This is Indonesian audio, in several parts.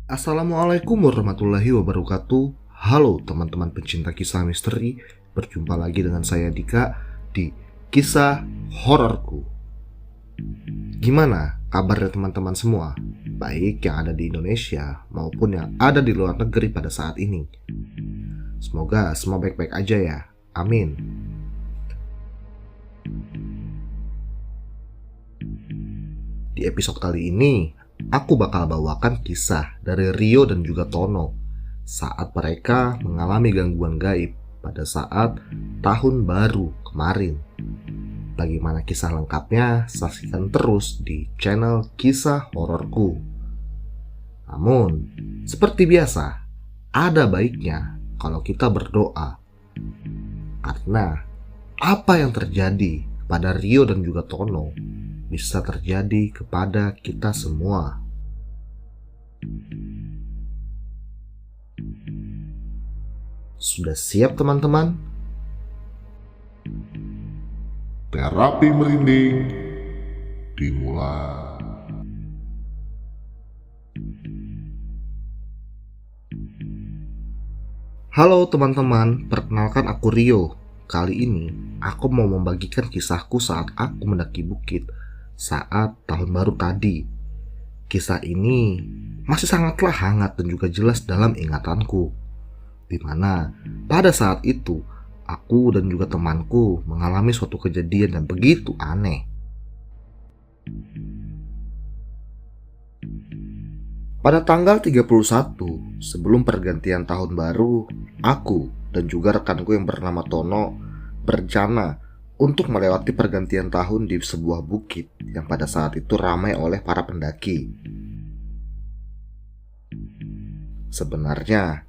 Assalamualaikum warahmatullahi wabarakatuh. Halo teman-teman pencinta kisah misteri. Berjumpa lagi dengan saya Dika di Kisah Hororku. Gimana kabarnya teman-teman semua? Baik yang ada di Indonesia maupun yang ada di luar negeri pada saat ini. Semoga semua baik-baik aja ya. Amin. Di episode kali ini aku bakal bawakan kisah dari Rio dan juga Tono saat mereka mengalami gangguan gaib pada saat tahun baru kemarin. Bagaimana kisah lengkapnya, saksikan terus di channel Kisah Hororku. Namun, seperti biasa, ada baiknya kalau kita berdoa. Karena apa yang terjadi pada Rio dan juga Tono bisa terjadi kepada kita semua. Sudah siap teman-teman? Terapi merinding dimulai. Halo teman-teman, perkenalkan aku Rio. Kali ini aku mau membagikan kisahku saat aku mendaki bukit saat tahun baru tadi. Kisah ini masih sangatlah hangat dan juga jelas dalam ingatanku, di mana pada saat itu aku dan juga temanku mengalami suatu kejadian yang begitu aneh. Pada tanggal 31 sebelum pergantian tahun baru, aku dan juga rekanku yang bernama Tono berencana untuk melewati pergantian tahun di sebuah bukit yang pada saat itu ramai oleh para pendaki. Sebenarnya,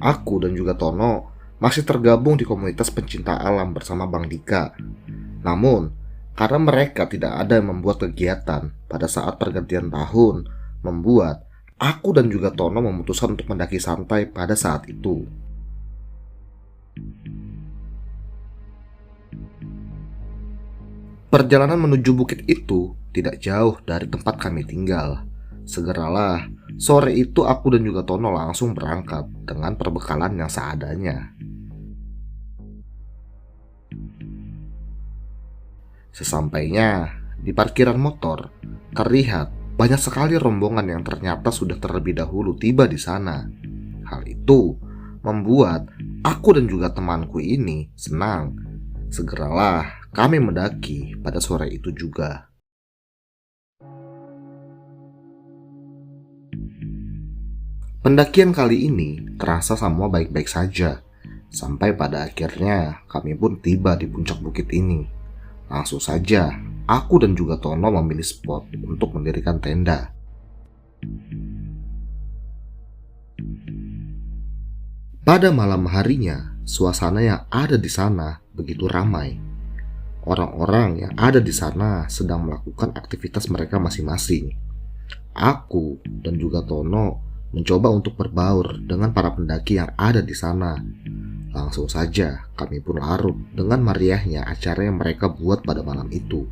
aku dan juga Tono masih tergabung di komunitas pencinta alam bersama Bang Dika. Namun, karena mereka tidak ada yang membuat kegiatan pada saat pergantian tahun, membuat aku dan juga Tono memutuskan untuk mendaki santai pada saat itu. Perjalanan menuju bukit itu tidak jauh dari tempat kami tinggal. Segeralah, sore itu aku dan juga Tono langsung berangkat dengan perbekalan yang seadanya. Sesampainya di parkiran motor, terlihat banyak sekali rombongan yang ternyata sudah terlebih dahulu tiba di sana. Hal itu membuat aku dan juga temanku ini senang. Segeralah kami mendaki pada sore itu juga. Pendakian kali ini terasa semua baik-baik saja. Sampai pada akhirnya kami pun tiba di puncak bukit ini. Langsung saja aku dan juga Tono memilih spot untuk mendirikan tenda. Pada malam harinya, suasana yang ada di sana begitu ramai. Orang-orang yang ada di sana sedang melakukan aktivitas mereka masing-masing. Aku dan juga Tono mencoba untuk berbaur dengan para pendaki yang ada di sana. Langsung saja kami pun larut dengan meriahnya acara yang mereka buat pada malam itu.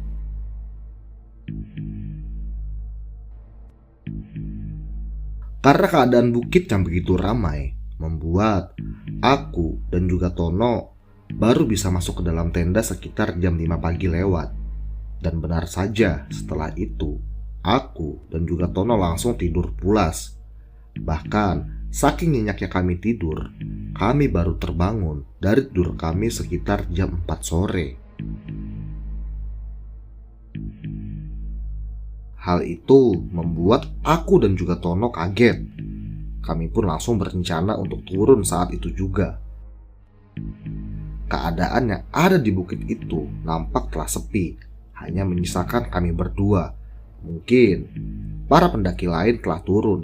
Karena keadaan bukit yang begitu ramai, membuat aku dan juga Tono baru bisa masuk ke dalam tenda sekitar jam 5 pagi lewat. Dan benar saja setelah itu, aku dan juga Tono langsung tidur pulas. Bahkan saking nyenyaknya kami tidur, kami baru terbangun dari tidur kami sekitar jam 4 sore. Hal itu membuat aku dan juga Tono kaget. Kami pun langsung berencana untuk turun saat itu juga. Keadaan yang ada di bukit itu nampak telah sepi, hanya menyisakan kami berdua. Mungkin para pendaki lain telah turun.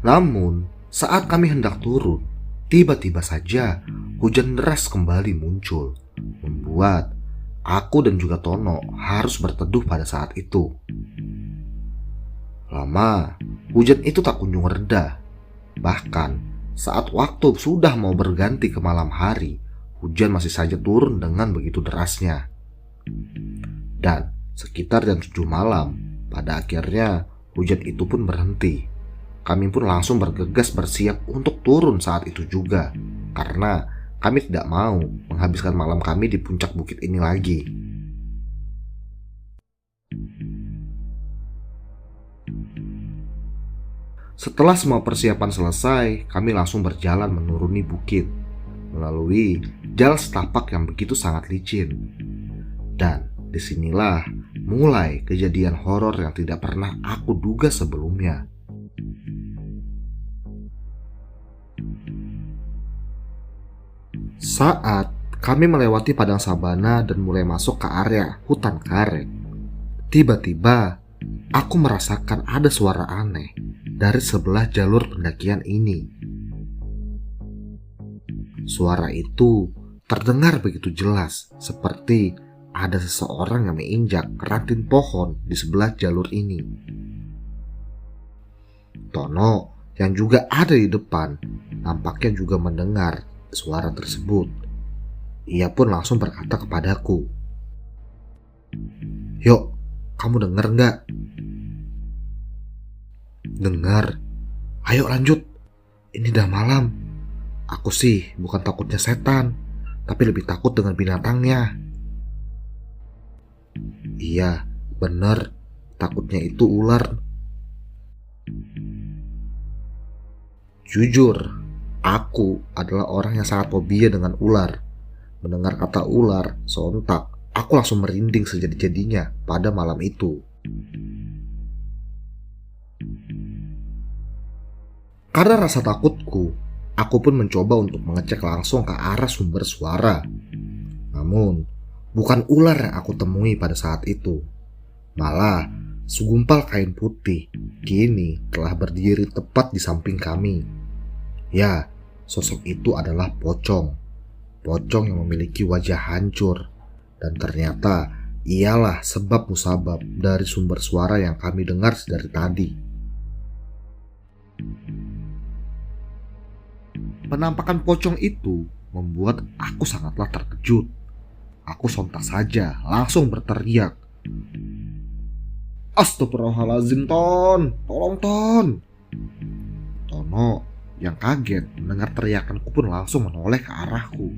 Namun, saat kami hendak turun, tiba-tiba saja hujan deras kembali muncul, membuat aku dan juga Tono harus berteduh pada saat itu. Lama, hujan itu tak kunjung reda. Bahkan, saat waktu sudah mau berganti ke malam hari, hujan masih saja turun dengan begitu derasnya. Dan sekitar jam 7 malam, pada akhirnya hujan itu pun berhenti. Kami pun langsung bergegas bersiap untuk turun saat itu juga, karena kami tidak mau menghabiskan malam kami di puncak bukit ini lagi. Setelah semua persiapan selesai, kami langsung berjalan menuruni bukit, melalui jalan setapak yang begitu sangat licin. Dan disinilah mulai kejadian horor yang tidak pernah aku duga sebelumnya. Saat kami melewati padang sabana dan mulai masuk ke area hutan karet, tiba-tiba aku merasakan ada suara aneh dari sebelah jalur pendakian ini. Suara itu terdengar begitu jelas, seperti ada seseorang yang menginjak ranting pohon di sebelah jalur ini. Tono yang juga ada di depan nampaknya juga mendengar suara tersebut. Ia pun langsung berkata kepadaku, "Yuk, kamu dengar nggak?" "Dengar. Ayo lanjut. Ini udah malam. Aku sih bukan takutnya setan, tapi lebih takut dengan binatangnya." "Iya, bener. Takutnya itu ular." Jujur, aku adalah orang yang sangat fobia dengan ular. Mendengar kata ular, sontak aku langsung merinding sejadi-jadinya pada malam itu. Karena rasa takutku, aku pun mencoba untuk mengecek langsung ke arah sumber suara. Namun, bukan ular yang aku temui pada saat itu. Malah, segumpal kain putih kini telah berdiri tepat di samping kami. Ya, sosok itu adalah pocong. Pocong yang memiliki wajah hancur. Dan ternyata ialah sebab musabab dari sumber suara yang kami dengar dari tadi. Penampakan pocong itu membuat aku sangatlah terkejut. Aku sontak saja langsung berteriak, "Astagfirullahaladzim, Ton! Tolong, Ton!" Tono yang kaget mendengar teriakanku pun langsung menoleh ke arahku.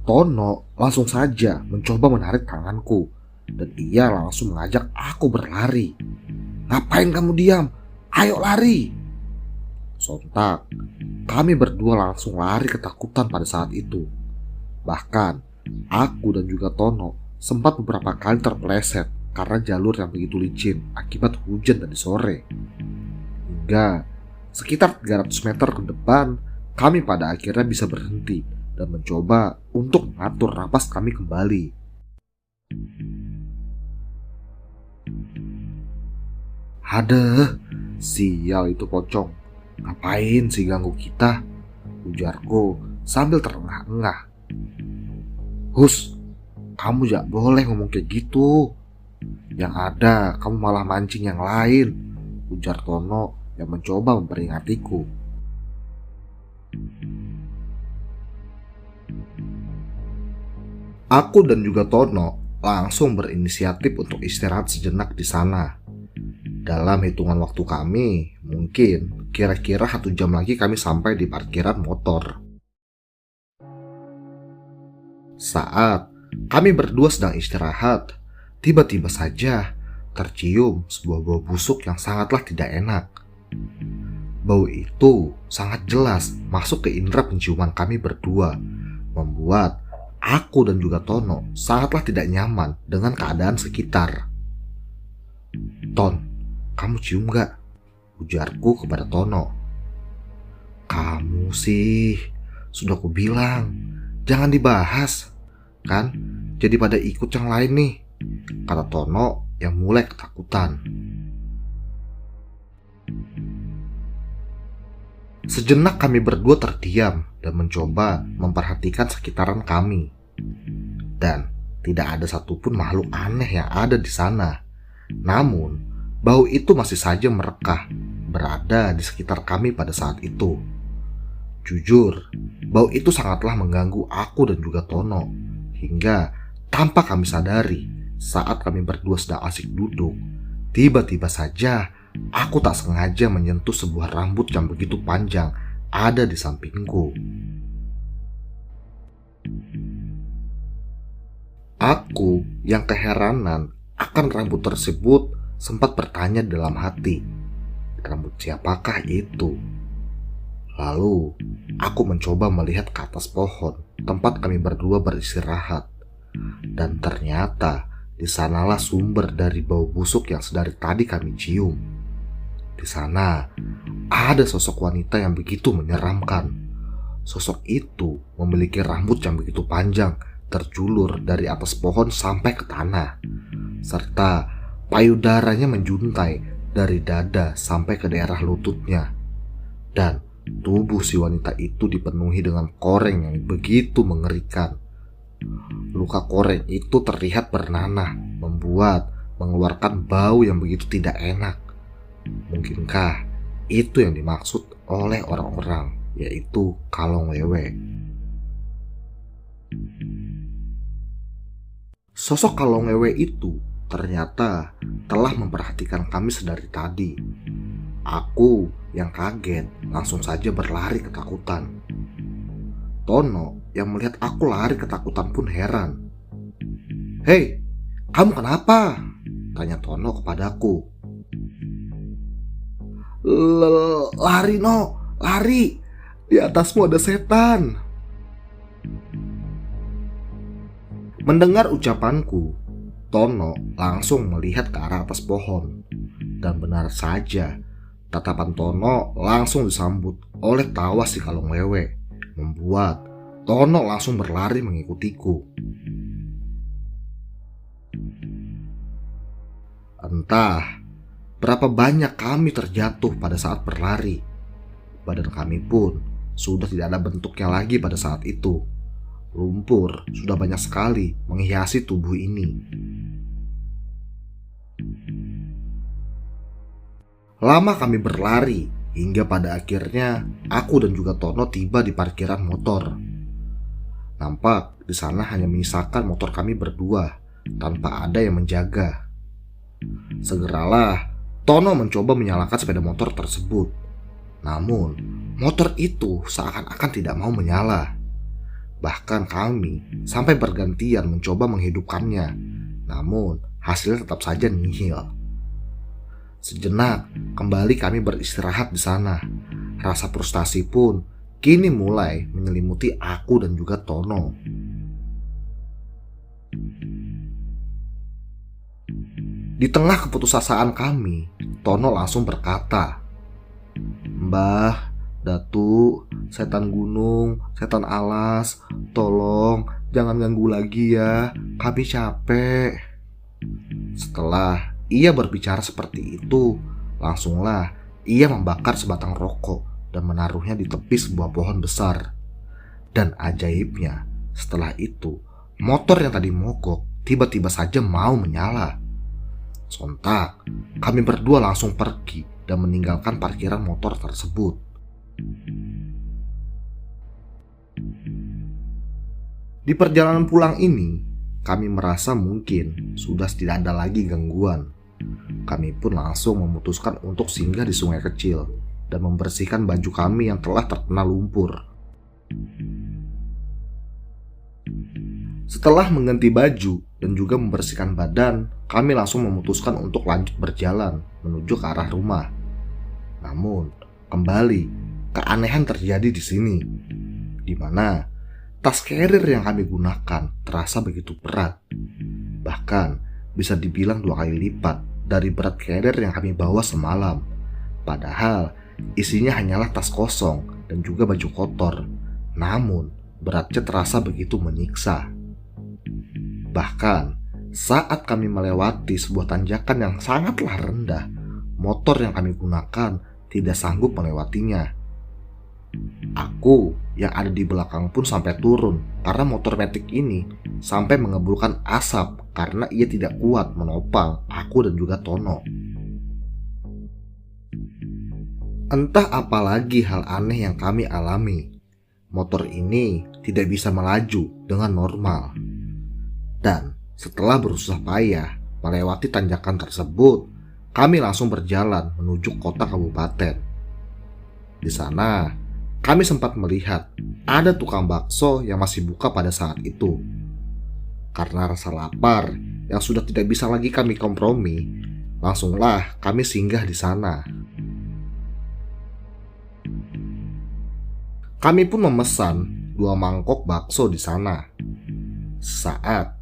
Tono langsung saja mencoba menarik tanganku, dan ia langsung mengajak aku berlari. "Ngapain kamu diam? Ayo lari!" Sontak, kami berdua langsung lari ketakutan pada saat itu. Bahkan, aku dan juga Tono sempat beberapa kali terpeleset karena jalur yang begitu licin akibat hujan tadi sore. Hingga sekitar 300 meter ke depan, kami pada akhirnya bisa berhenti dan mencoba untuk mengatur napas kami kembali. "Hadeh, sial itu pocong. Ngapain sih ganggu kita?" ujarku sambil terengah-engah. "Hus, kamu gak boleh ngomong kayak gitu. Yang ada kamu malah mancing yang lain," ujar Tono yang mencoba memperingatiku. Aku dan juga Tono langsung berinisiatif untuk istirahat sejenak di sana. Dalam hitungan waktu kami, mungkin kira-kira 1 jam lagi kami sampai di parkiran motor. Saat kami berdua sedang istirahat, tiba-tiba saja tercium sebuah bau busuk yang sangatlah tidak enak. Bau itu sangat jelas masuk ke indera penciuman kami berdua, membuat aku dan juga Tono sangatlah tidak nyaman dengan keadaan sekitar. "Ton, kamu cium gak?" ujarku kepada Tono. "Kamu sih, sudah aku bilang, jangan dibahas. Kan, jadi pada ikut yang lain nih," kata Tono yang mulai ketakutan. Sejenak kami berdua terdiam dan mencoba memperhatikan sekitaran kami. Dan tidak ada satupun makhluk aneh yang ada di sana. Namun, bau itu masih saja merekah berada di sekitar kami pada saat itu. Jujur, bau itu sangatlah mengganggu aku dan juga Tono. Hingga tanpa kami sadari, saat kami berdua sedang asik duduk, tiba-tiba saja aku tak sengaja menyentuh sebuah rambut yang begitu panjang ada di sampingku. Aku yang keheranan akan rambut tersebut sempat bertanya dalam hati, rambut siapakah itu? Lalu aku mencoba melihat ke atas pohon tempat kami berdua beristirahat. Dan ternyata di sanalah sumber dari bau busuk yang sedari tadi kami cium. Di sana ada sosok wanita yang begitu menyeramkan. Sosok itu memiliki rambut yang begitu panjang, terjulur dari atas pohon sampai ke tanah, serta payudaranya menjuntai dari dada sampai ke daerah lututnya. Dan tubuh si wanita itu dipenuhi dengan koreng yang begitu mengerikan. Luka koreng itu terlihat bernanah, mengeluarkan bau yang begitu tidak enak. Mungkinkah itu yang dimaksud oleh orang-orang, yaitu kalong wewe? Sosok kalong wewe itu ternyata telah memperhatikan kami sedari tadi. Aku yang kaget langsung saja berlari ketakutan. Tono yang melihat aku lari ketakutan pun heran. "Hei, kamu kenapa?" tanya Tono kepadaku. Lari no, lari. Di atasmu ada setan." Mendengar ucapanku, Tono langsung melihat ke arah atas pohon. Dan benar saja, tatapan Tono langsung disambut oleh tawa si kalong wewe, membuat Tono langsung berlari mengikutiku. Entah berapa banyak kami terjatuh pada saat berlari. Badan kami pun sudah tidak ada bentuknya lagi pada saat itu. Lumpur sudah banyak sekali menghiasi tubuh ini. Lama kami berlari hingga pada akhirnya aku dan juga Tono tiba di parkiran motor. Nampak di sana hanya menyisakan motor kami berdua tanpa ada yang menjaga. Segeralah Tono mencoba menyalakan sepeda motor tersebut. Namun motor itu seakan-akan tidak mau menyala. Bahkan kami sampai bergantian mencoba menghidupkannya. Namun hasilnya tetap saja nihil. Sejenak kembali kami beristirahat di sana. Rasa frustasi pun kini mulai menyelimuti aku dan juga Tono. Di tengah keputusasaan kami, Tono langsung berkata, "Mbah, Datu, setan gunung, setan alas, tolong jangan ganggu lagi ya, kami capek." Setelah ia berbicara seperti itu, langsunglah ia membakar sebatang rokok dan menaruhnya di tepi sebuah pohon besar. Dan ajaibnya, setelah itu, motor yang tadi mogok tiba-tiba saja mau menyala. Sontak, kami berdua langsung pergi dan meninggalkan parkiran motor tersebut. Di perjalanan pulang ini, kami merasa mungkin sudah tidak ada lagi gangguan. Kami pun langsung memutuskan untuk singgah di sungai kecil dan membersihkan baju kami yang telah terkena lumpur. Setelah mengganti baju dan juga membersihkan badan, kami langsung memutuskan untuk lanjut berjalan menuju ke arah rumah. Namun, kembali keanehan terjadi di sini, di mana tas carrier yang kami gunakan terasa begitu berat. Bahkan bisa dibilang 2 kali lipat dari berat carrier yang kami bawa semalam. Padahal isinya hanyalah tas kosong dan juga baju kotor. Namun beratnya terasa begitu menyiksa. Bahkan saat kami melewati sebuah tanjakan yang sangatlah rendah, motor yang kami gunakan tidak sanggup melewatinya. Aku yang ada di belakang pun sampai turun karena motor metik ini sampai mengeburkan asap karena ia tidak kuat menopang aku dan juga Tono. Entah apalagi hal aneh yang kami alami. motor ini tidak bisa melaju dengan normal. Dan setelah berusaha payah melewati tanjakan tersebut, kami langsung berjalan menuju kota kabupaten. Di sana, kami sempat melihat ada tukang bakso yang masih buka pada saat itu. Karena rasa lapar yang sudah tidak bisa lagi kami kompromi, langsunglah kami singgah di sana. Kami pun memesan 2 mangkok bakso di sana. Saat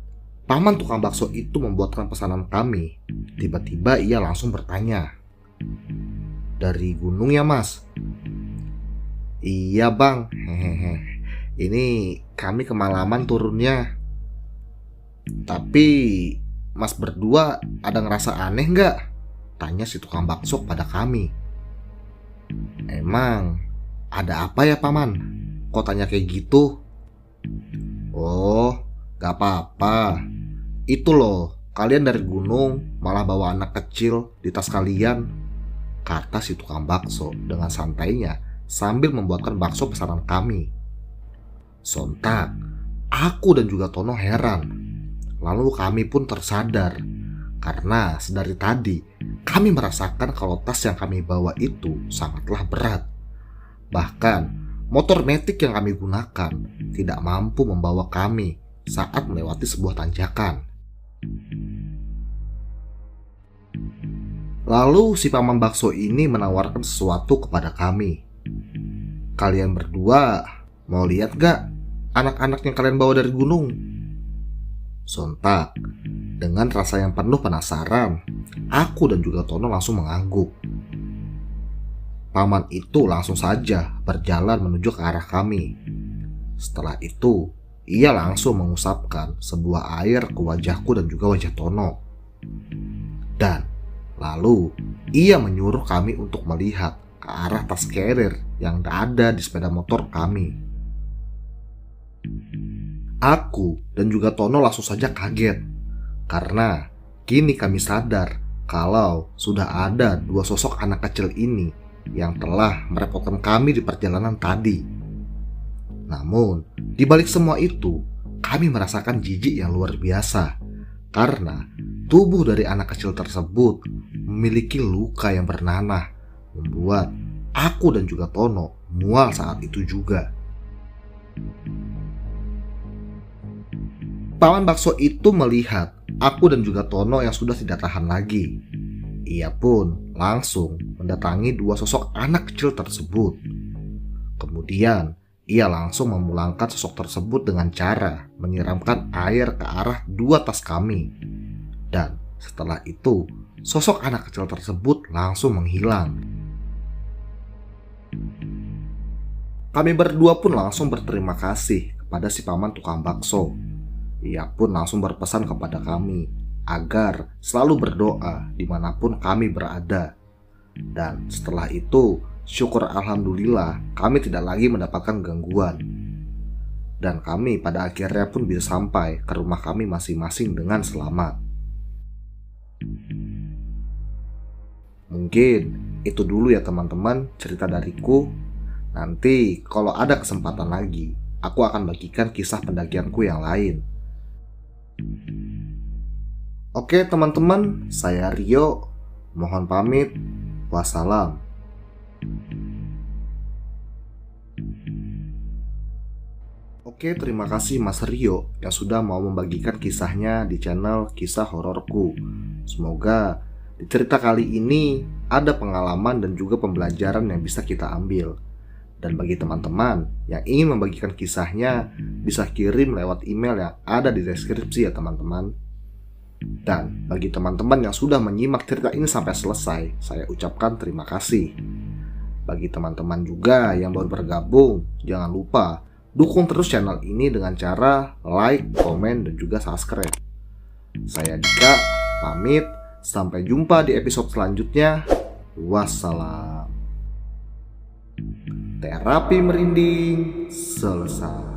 paman tukang bakso itu membuatkan pesanan kami, tiba-tiba ia langsung bertanya, "Dari gunung ya mas?" "Iya bang, hehehe. Ini kami kemalaman turunnya. Tapi mas berdua ada ngerasa aneh nggak?" tanya si tukang bakso pada kami. "Emang ada apa ya paman? Kok tanya kayak gitu?" "Oh, gak apa-apa. Itu loh, kalian dari gunung malah bawa anak kecil di tas kalian," kata si tukang bakso dengan santainya sambil membuatkan bakso pesanan kami. Sontak, aku dan juga Tono heran. Lalu kami pun tersadar, karena sedari tadi kami merasakan kalau tas yang kami bawa itu sangatlah berat. Bahkan motor metik yang kami gunakan tidak mampu membawa kami saat melewati sebuah tanjakan. Lalu si paman bakso ini menawarkan sesuatu kepada kami. "Kalian berdua mau lihat gak anak-anak yang kalian bawa dari gunung?" Sontak, dengan rasa yang penuh penasaran, aku dan juga Tono langsung mengangguk. Paman itu langsung saja berjalan menuju ke arah kami. Setelah itu, ia langsung mengusapkan sebuah air ke wajahku dan juga wajah Tono. Dan lalu ia menyuruh kami untuk melihat ke arah tas carrier yang ada di sepeda motor kami. Aku dan juga Tono langsung saja kaget, karena kini kami sadar kalau sudah ada 2 sosok anak kecil ini yang telah merepotkan kami di perjalanan tadi. Namun, di balik semua itu, kami merasakan jijik yang luar biasa, karena tubuh dari anak kecil tersebut memiliki luka yang bernanah, membuat aku dan juga Tono mual saat itu juga. Paman bakso itu melihat aku dan juga Tono yang sudah tidak tahan lagi. Ia pun langsung mendatangi 2 sosok anak kecil tersebut. Kemudian ia langsung memulangkan sosok tersebut dengan cara menyiramkan air ke arah 2 tas kami. Dan setelah itu, sosok anak kecil tersebut langsung menghilang. Kami berdua pun langsung berterima kasih kepada si paman tukang bakso. Ia pun langsung berpesan kepada kami agar selalu berdoa dimanapun kami berada. Dan setelah itu, syukur alhamdulillah kami tidak lagi mendapatkan gangguan. Dan kami pada akhirnya pun bisa sampai ke rumah kami masing-masing dengan selamat. Mungkin itu dulu ya teman-teman cerita dariku. Nanti kalau ada kesempatan lagi, aku akan bagikan kisah pendakianku yang lain. Oke teman-teman, saya Rio, mohon pamit. Wassalam. Oke, terima kasih Mas Rio yang sudah mau membagikan kisahnya di channel Kisah Hororku. Semoga di cerita kali ini ada pengalaman dan juga pembelajaran yang bisa kita ambil. Dan bagi teman-teman yang ingin membagikan kisahnya, bisa kirim lewat email yang ada di deskripsi ya teman-teman. Dan bagi teman-teman yang sudah menyimak cerita ini sampai selesai, saya ucapkan terima kasih. Bagi teman-teman juga yang baru bergabung, jangan lupa dukung terus channel ini dengan cara like, komen, dan juga subscribe. Saya Dika, pamit. Sampai jumpa di episode selanjutnya. Wassalam. Terapi merinding selesai.